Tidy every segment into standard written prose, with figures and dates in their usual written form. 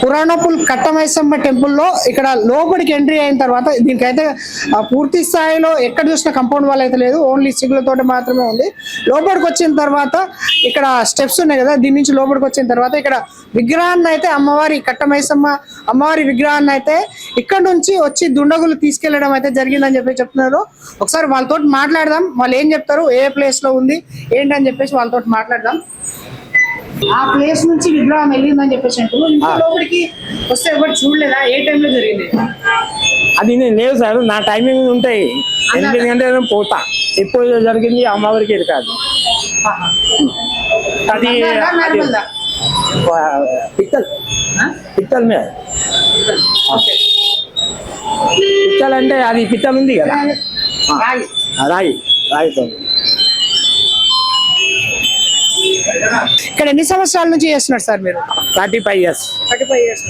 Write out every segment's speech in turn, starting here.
పురాణపుల్ కట్టమైసమ్మ టెంపుల్లో ఇక్కడ లోపలికి ఎంట్రీ అయిన తర్వాత దీనికైతే పూర్తి స్థాయిలో ఎక్కడ చూసిన కంపౌండ్ వాల్ అయితే లేదు, ఓన్లీ సిగులతోటి మాత్రమే ఉంది. లోపలికి వచ్చిన తర్వాత ఇక్కడ స్టెప్స్ ఉన్నాయి కదా, దీని నుంచి లోపలికి వచ్చిన తర్వాత ఇక్కడ విగ్రహాన్ని అయితే అమ్మవారి కట్టమైసమ్మ అమ్మవారి విగ్రహాన్ని అయితే ఇక్కడ నుంచి వచ్చి దుండగులు తీసుకెళ్లడం అయితే జరిగిందని చెప్పి చెప్తున్నారు. ఒకసారి వాళ్ళతో మాట్లాడదాం, వాళ్ళు ఏం చెప్తారు, ఏ ప్లేస్ లో ఉంది ఏంటని చెప్పేసి వాళ్ళతో మాట్లాడదాం. ఆ ప్లేస్ నుంచి విగ్రహం వెళ్ళిందని చెప్పేసి అంటారు. లోపలికి వస్తే ఎవరు చూడలేదా, ఏ టైంలో జరిగింది? అది నేను లేవు సార్, నా టైమింగ్ ఉంటాయి, 8 గంటల పోతా. ఎప్పుడు జరిగింది అమ్మవారికి కాదు, అది పిత్తల్ పిత్తల్ మీద పిత్తల్ అంటే అది పిత్తల్ ఉంది కదా, రాయి రాయితో. ఇక్కడ ఎన్ని సంవత్సరాల నుంచి చేస్తున్నారు సార్ మీరు? 35 years. 35 years.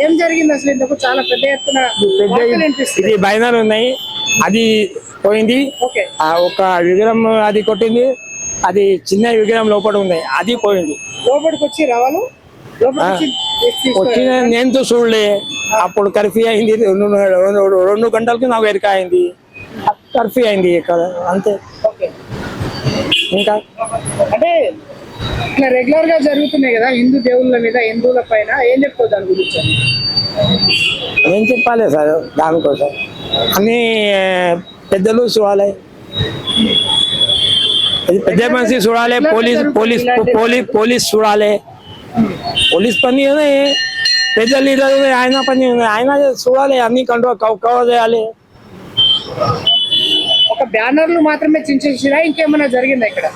ఏం జరిగింది అసలు? ఇంతకు చాలా పెద్ద ఎత్తున ఇది బైనర్ ఉన్నాయి, అది పోయింది. ఒక విగ్రహం అది కొట్టింది, అది చిన్న విగ్రహం లోపల ఉంది, అది పోయింది. లోపలికి వచ్చి రావాలి వచ్చిన నేను చూడలే. అప్పుడు కర్ఫ్యూ అయింది, 2 గంటలకి నాకు ఎరిక అయింది, కర్ఫ్యూ అయింది ఇక్కడ అంతే. ఇంకా అంటే ఇట్లా రెగ్యులర్ గా జరుగుతున్నాయి కదా హిందూ దేవుళ్ళ మీద, హిందువుల పైన, ఏం చెప్తావు దాని గురించి? ఏం చెప్పాలి సార్ దానికోసం? అన్ని పెద్దలు చూడాలి, పెద్ద మనిషి చూడాలి, పోలీస్ చూడాలి. పోలీస్ పని పెద్ద లీడర్ ఆయన పని, ఆయన చూడాలి, అన్ని కవర్ చేయాలి. ఒక బ్యానర్లు మాత్రమే చించేసిరా, ఇంకేమైనా జరిగిందా ఇక్కడ?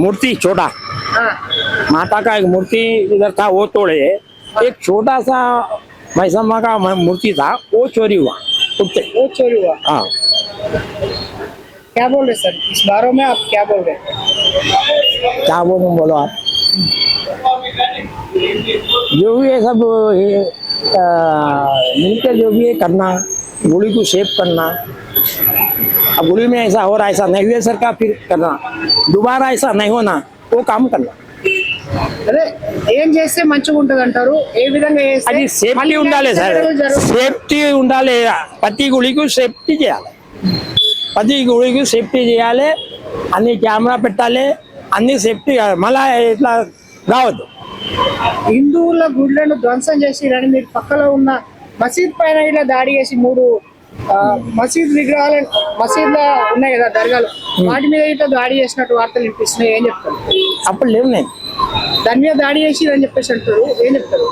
मूर्ति छोटा माता का एक मूर्ति इधर था, वो तोड़े. एक छोटा सा मैसम्मा का मूर्ति था, वो चोरी हुआ. वो चोरी हुआ? हाँ. क्या बोल रहे सर इस बारे में, आप क्या बोल रहे? क्या बोलो आप? जो भी है सब मिलकर जो भी है करना, गुड़ी को शेप करना. अब गुड़ी में ऐसा हो रहा है, ऐसा नहीं हुआ सर का, फिर करना दोबारा ऐसा नहीं होना, वो काम करना. అదే ఏం చేస్తే మంచిగా ఉంటది అంటారు, ఏ విధంగా చేస్తే? అది సేఫ్టీ ఉండాలి సార్, సేఫ్టీ ఉండాలి. ప్రతి గుడికి సేఫ్టీ చేయాలి, ప్రతి గుడికి సేఫ్టీ చేయాలి, అన్ని కెమెరా పెట్టాలి, అన్ని సేఫ్టీ. మళ్ళా ఇట్లా రావద్దు. హిందువుల గుడ్లను ధ్వంసం చేసిరని మీరు పక్కలో ఉన్న మసీద్ పైన ఇలా దాడి చేసి 3 మసీద్ విగ్రహాలు మసీద్లో ఉన్నాయి కదా దర్గాలు, వాటి మీద ఇట్లా దాడి చేసినట్టు వార్తలు వినిపిస్తున్నాయి, ఏం చెప్తారు? అప్పుడు లేవు, నేను దాని మీద దాడి చేసి అని చెప్పేసి అంటారు, ఏం చెప్తారు?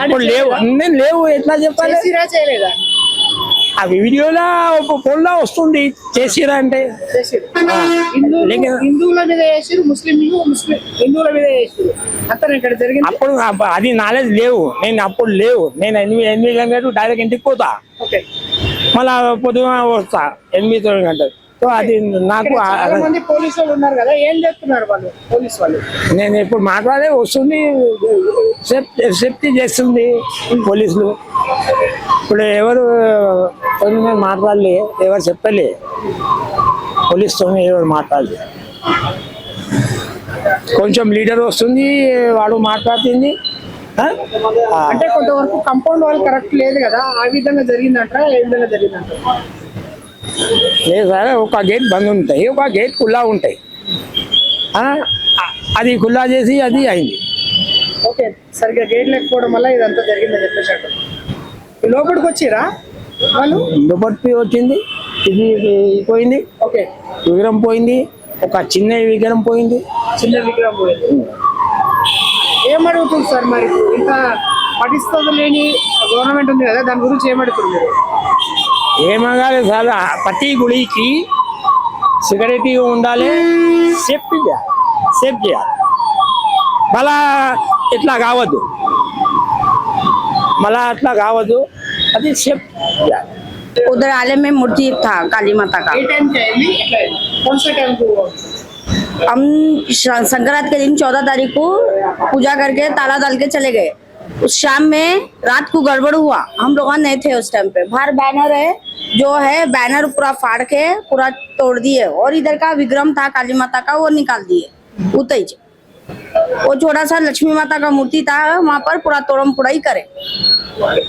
అప్పుడు లేవు, అన్నీ లేవు, ఎట్లా చెప్పాలి? చేయలేదా? ఆ వీడియోలో ఫోన్లో వస్తుంది చేసిరా అంటే. హిందువుల మీద చేసిరు, హిందువుల మీద చేసిరు అంతా ఇక్కడ జరిగింది. అప్పుడు అది నాలెడ్జ్ లేవు, నేను అప్పుడు లేవు. నేను 8 గంటలు డైరెక్ట్ ఇంటికి పోతా, మళ్ళా పొద్దున వస్తా 8-9 గంటలు. సో అది నాకు పోలీసులు ఉన్నారు కదా, ఏం చెప్తున్నారు వాళ్ళు, పోలీసు వాళ్ళు? నేను ఇప్పుడు మాట్లాడే వస్తుంది, సేఫ్టీ చేస్తుంది పోలీసులు. ఇప్పుడు ఎవరు నేను మాట్లాడలే, ఎవరు చెప్పలే, పోలీసుతో ఎవరు మాట్లాడలే. కొంచెం లీడర్ వస్తుంది, వాడు మాట్లాడుతుంది. అంటే కొంతవరకు కంపౌండ్ వాల్ కరెక్ట్ లేదు కదా, ఆ విధంగా జరిగిందంటారా, ఏ విధంగా జరిగిందంటారా? లేదు సార్, ఒక గేట్ బంద్ ఉంటాయి, ఒక గేట్ ఖుల్లా ఉంటాయి. అది ఖుల్లా చేసి అది అయింది. ఓకే, సరిగ్గా గేట్ లేకపోవడం వల్ల ఇదంతా జరిగిందని చెప్పేసి అంటారు. లోపలికి వచ్చిరా వాళ్ళు? లోపలికి వచ్చింది, ఇది పోయింది. ఓకే, విగ్రహం పోయింది, ఒక చిన్న విగ్రహం పోయింది. చిన్న విగ్రహం పోయింది. ఏమడుగుతుంది సార్ మరి, ఇంత పటిష్టత లేని గవర్నమెంట్ ఉంది కదా, దాని గురించి ఏమడుగుతుంది మీరు? ఏమగాలి సార్, ప్రతి గుడికి సెక్యూరిటీ ఉండాలి, సేఫ్టీ చేయాలి, సేఫ్ చేయాలి. మళ్ళా ఇట్లా కావద్దు, మళ్ళా అట్లా కావద్దు, అది సేఫ్ చేయాలి. उधर आले में मूर्ति था काली माता का। कौन सा टाइम को? हम संक्रांति के दिन 14 तारीख को पूजा करके ताला डाल के चले गए। उस शाम में रात को गड़बड़ हुआ, हम लोग नहीं थे उस टाइम पे। बाहर बैनर है, जो है बैनर पूरा फाड़ के पूरा तोड़ दिए, और इधर का विग्रह था काली माता का, वो निकाल दिए उतई। वो छोटा सा लक्ष्मी माता का मूर्ति था वहाँ पर, पूरा तोड़म पुड़ाई करे। और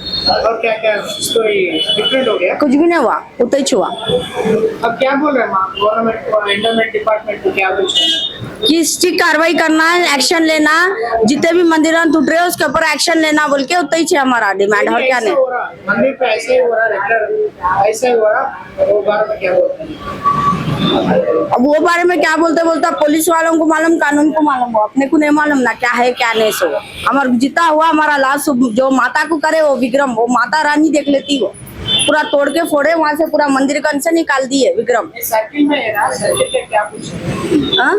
क्या क्या स्टोरी डिफरेंट हो गया? कुछ भी नहीं हुआ, उतना ही हुआ। अब क्या बोल रहे हैं गवर्नमेंट को, एंडोमेंट डिपार्टमेंट को क्या बोल रहे हैं? कि स्ट्रिक्ट कार्रवाई करना, एक्शन लेना, जितने भी मंदिर टूट रहे हैं उसके ऊपर एक्शन लेना बोल के उतना ही हमारा डिमांड। और क्या नहीं, मंदिर पे ऐसे ही हो रहा है, ऐसे हो रहा, वो बारे में क्या बोलते हैं? अब वो बारे में क्या बोलते बोलता पुलिस वालों को मालूम, कानून को मालूम, हो अपने को नहीं मालूम ना क्या है क्या नहीं। सो हमारा जितना हुआ हमारा लाश जो माता को करे वो विक्रम, वो माता रानी देख लेती, वो पूरा तोड़ के फोड़े वहाँ से, पूरा मंदिर का अंश निकाल दिए विक्रम। सर्किल में है ना, सर्किल के क्या पूछ रहे हैं? हाँ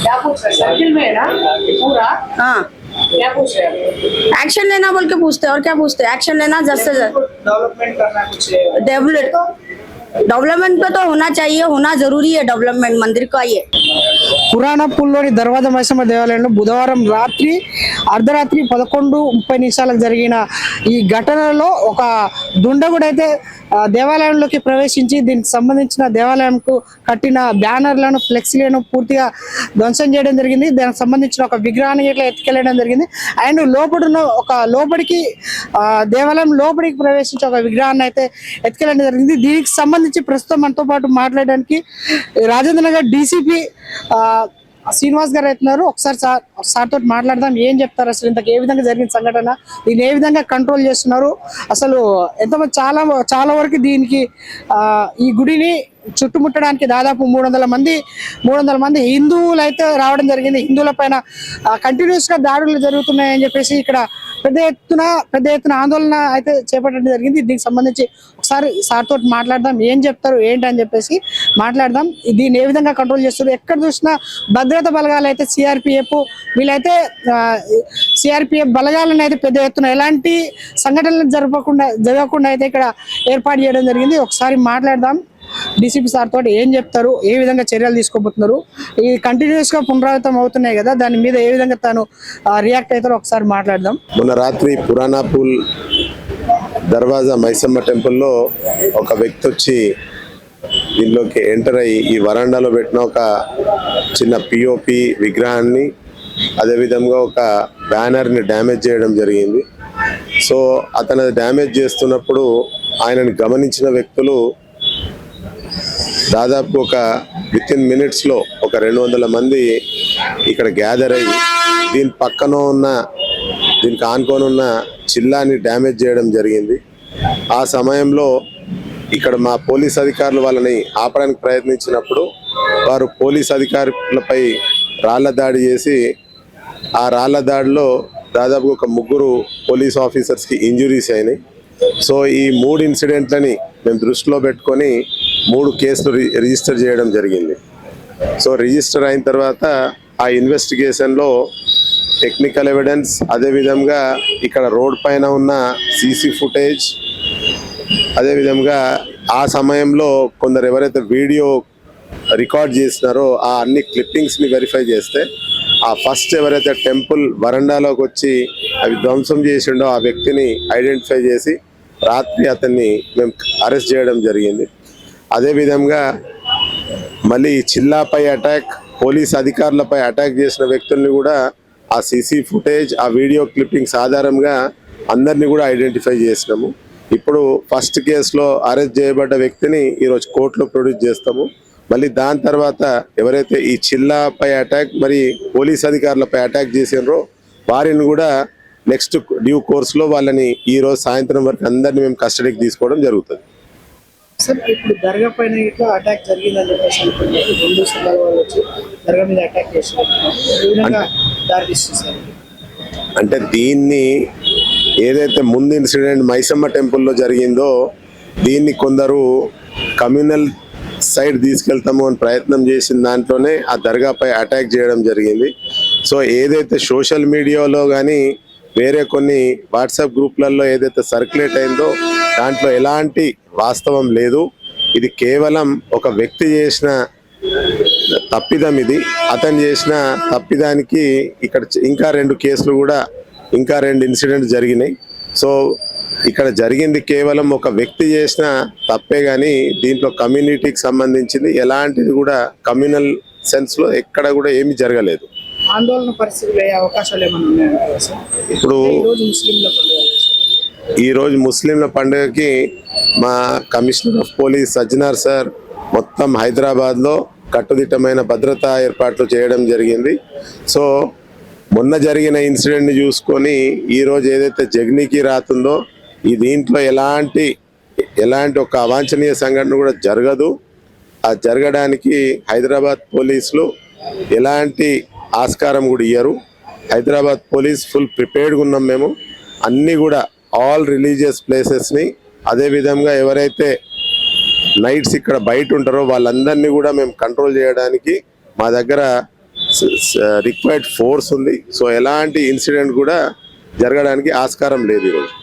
क्या पूछ रहे हैं? सर्किल में है ना पूरा, हाँ, क्या पूछ रहे हैं? एक्शन लेना बोल के पूछते हैं, और क्या पूछते हैं, एक्शन लेना जल्द से जल्द। डेवलपमेंट करना कुछ डेवलपमेंट पे तो होना चाहिए, होना जरूरी है डेवलपमेंट मंदिर का। ये పురాణ పుల్లోని దర్వాజ మైసమ్మ దేవాలయంలో బుధవారం రాత్రి అర్ధరాత్రి 11:30 జరిగిన ఈ ఘటనలో ఒక దుండగుడైతే దేవాలయంలోకి ప్రవేశించి దీనికి సంబంధించిన దేవాలయంకు కట్టిన బ్యానర్లను, ఫ్లెక్సీలను పూర్తిగా ధ్వంసం చేయడం జరిగింది. దానికి సంబంధించిన ఒక విగ్రహాన్ని ఇట్లా ఎత్తుకెళ్ళడం జరిగింది. అండ్ లోపలికి దేవాలయం లోపలికి ప్రవేశించి ఒక విగ్రహాన్ని అయితే ఎత్తుకెళ్ళడం జరిగింది. దీనికి సంబంధించి ప్రస్తుతం మనతో పాటు మాట్లాడడానికి రాజేంద్ర నగర్ డీసీపీ శ్రీనివాస్ గారు అవుతున్నారు. ఒకసారి సార్ తోటి మాట్లాడదాం. ఏం చెప్తారు అసలు ఇంతకు ఏ విధంగా జరిగిన సంఘటన, దీన్ని ఏ విధంగా కంట్రోల్ చేస్తున్నారు, అసలు ఎంతమంది చాలా వరకు దీనికి ఈ గుడిని చుట్టుముట్టడానికి దాదాపు 300 మంది హిందువులు అయితే రావడం జరిగింది. హిందువుల పైన కంటిన్యూస్ గా దాడులు జరుగుతున్నాయని చెప్పేసి ఇక్కడ పెద్ద ఎత్తున ఆందోళన అయితే చేపట్టడం జరిగింది. దీనికి సంబంధించి ఒకసారి సార్ తోటి మాట్లాడదాం. ఏం చెప్తారు ఏంటి అని చెప్పేసి మాట్లాడదాం. దీన్ని ఏ విధంగా కంట్రోల్ చేస్తారు, ఎక్కడ చూసినా భద్రతా బలగాలు అయితే సిఆర్పిఎఫ్ వీళ్ళైతే సిఆర్పిఎఫ్ బలగాలను అయితే పెద్ద ఎత్తున ఎలాంటి సంఘటనలు జరగకుండా అయితే ఇక్కడ ఏర్పాటు చేయడం జరిగింది. ఒకసారి మాట్లాడదాం. డీసీపీ సార్ తోటి ఏం చెప్తారు, ఏ విధంగా చర్యలు తీసుకోబోతున్నారు, ఈ కంటిన్యూస్ గా పునరావృతం అవుతున్నాయి కదా, దాని మీద ఏ విధంగా తాను రియాక్ట్ అవుతారో ఒకసారి మాట్లాడదాం. మొన్న రాత్రి పురాణాపూల్ దర్వాజా మైసమ్మ టెంపుల్లో ఒక వ్యక్తి వచ్చి దీనిలోకి ఎంటర్ అయ్యి ఈ వరండాలో పెట్టిన ఒక చిన్న పిఓపి విగ్రహాన్ని, అదేవిధంగా ఒక బ్యానర్ని డ్యామేజ్ చేయడం జరిగింది. సో అతను డ్యామేజ్ చేస్తున్నప్పుడు ఆయనని గమనించిన వ్యక్తులు దాదాపు ఒక వితిన్ మినిట్స్లో ఒక 200 మంది ఇక్కడ గ్యాదర్ అయ్యి దీనికి ఆనుకొని ఉన్న చిల్లాని డ్యామేజ్ చేయడం జరిగింది. ఆ సమయంలో ఇక్కడ మా పోలీస్ అధికారులు వాళ్ళని ఆపడానికి ప్రయత్నించినప్పుడు వారు పోలీస్ అధికారులపై రాళ్ల దాడి చేసి, ఆ రాళ్ల దాడిలో దాదాపు ఒక 3 పోలీస్ ఆఫీసర్స్కి ఇంజురీస్ అయినాయి. సో ఈ 3 ఇన్సిడెంట్లని మేము దృష్టిలో పెట్టుకొని 3 కేసులు రిజిస్టర్ చేయడం జరిగింది. సో రిజిస్టర్ అయిన తర్వాత ఆ ఇన్వెస్టిగేషన్లో టెక్నికల్ ఎవిడెన్స్, అదేవిధంగా ఇక్కడ రోడ్ పైన ఉన్న సీసీ ఫుటేజ్, అదేవిధంగా ఆ సమయంలో కొందరు ఎవరైతే వీడియో రికార్డ్ చేసినారో ఆ అన్ని క్లిప్పింగ్స్ని వెరిఫై చేస్తే ఆ ఫస్ట్ ఎవరైతే టెంపుల్ వరండాలోకి వచ్చి అవి ధ్వంసం చేసిండో ఆ వ్యక్తిని ఐడెంటిఫై చేసి రాత్రి అతన్ని మేము అరెస్ట్ చేయడం జరిగింది. అదేవిధంగా మళ్ళీ చిల్లాపై అటాక్, పోలీస్ అధికారులపై అటాక్ చేసిన వ్యక్తుల్ని కూడా ఆ సీసీ ఫుటేజ్, ఆ వీడియో క్లిప్పింగ్స్ ఆధారంగా అందరినీ కూడా ఐడెంటిఫై చేసినాము. ఇప్పుడు ఫస్ట్ కేసులో అరెస్ట్ చేయబడ్డ వ్యక్తిని ఈరోజు కోర్టులో ప్రొడ్యూస్ చేస్తాము. మళ్ళీ దాని తర్వాత ఎవరైతే ఈ చిల్లాపై అటాక్ మరి పోలీస్ అధికారులపై అటాక్ చేసినారో వారిని కూడా నెక్స్ట్ డ్యూ కోర్సులో వాళ్ళని ఈరోజు సాయంత్రం వరకు అందరినీ మేము కస్టడీకి తీసుకోవడం జరుగుతుంది. సార్ ఇప్పుడు దర్గా పైన ఇట్లా అటాక్ జరిగిందని చెప్పేసి అనుకుంటున్నారు. హిందూ సంఘాల వాళ్ళు వచ్చి దర్గా మీద అటాక్ చేసినారు, ఈ విధంగా దారితీస్తుంది సార్. అంటే దీన్ని ఏదైతే ముందు ఇన్సిడెంట్ మైసమ్మ టెంపుల్లో జరిగిందో దీన్ని కొందరు కమ్యూనల్ సైడ్ తీసుకెళ్తాము అని ప్రయత్నం చేసిన దాంట్లోనే ఆ దర్గాపై అటాక్ చేయడం జరిగింది. సో ఏదైతే సోషల్ మీడియాలో కానీ వేరే కొన్ని వాట్సాప్ గ్రూప్లలో ఏదైతే సర్క్యులేట్ అయిందో దాంట్లో ఎలాంటి వాస్తవం లేదు. ఇది కేవలం ఒక వ్యక్తి చేసిన తప్పిదం. ఇది అతను చేసిన తప్పిదానికి ఇక్కడ ఇంకా 2 కేసులు కూడా, ఇంకా 2 ఇన్సిడెంట్స్ జరిగినాయి. సో ఇక్కడ జరిగింది కేవలం ఒక వ్యక్తి చేసిన తప్పే, కానీ దీంట్లో కమ్యూనిటీకి సంబంధించింది ఎలాంటిది కూడా కమ్యూనల్ సెన్స్లో ఎక్కడ కూడా ఏమీ జరగలేదు. ఆందోళన పరిస్థితులు అయ్యే అవకాశాలు ఏమైనా ఉన్నాయంటారా సార్? ఇప్పుడు ఈరోజు ముస్లింల పండుగ కదా సార్. ఈరోజు ముస్లింల పండుగకి మా commissioner of police Sajjanar sir మొత్తం హైదరాబాద్లో కట్టుదిట్టమైన భద్రతా ఏర్పాట్లు చేయడం జరిగింది. సో మొన్న జరిగిన ఇన్సిడెంట్ని చూసుకొని ఈరోజు ఏదైతే జగ్నీకి రాతుందో ఈ దీంట్లో ఎలాంటి ఒక అవాంఛనీయ సంఘటన కూడా జరగదు. ఆ జరగడానికి హైదరాబాద్ పోలీసులు ఎలాంటి ఆస్కారం కూడా ఇయ్యరు. హైదరాబాద్ పోలీస్ ఫుల్ ప్రిపేర్డ్గా ఉన్నాం మేము. అన్నీ కూడా ఆల్ రిలీజియస్ ప్లేసెస్ని, అదేవిధంగా ఎవరైతే నైట్స్ ఇక్కడ బయట ఉంటారో వాళ్ళందరినీ కూడా మేము కంట్రోల్ చేయడానికి మా దగ్గర రిక్వైర్డ్ ఫోర్స్ ఉంది. సో ఎలాంటి ఇన్సిడెంట్ కూడా జరగడానికి ఆస్కారం లేదు ఈరోజు.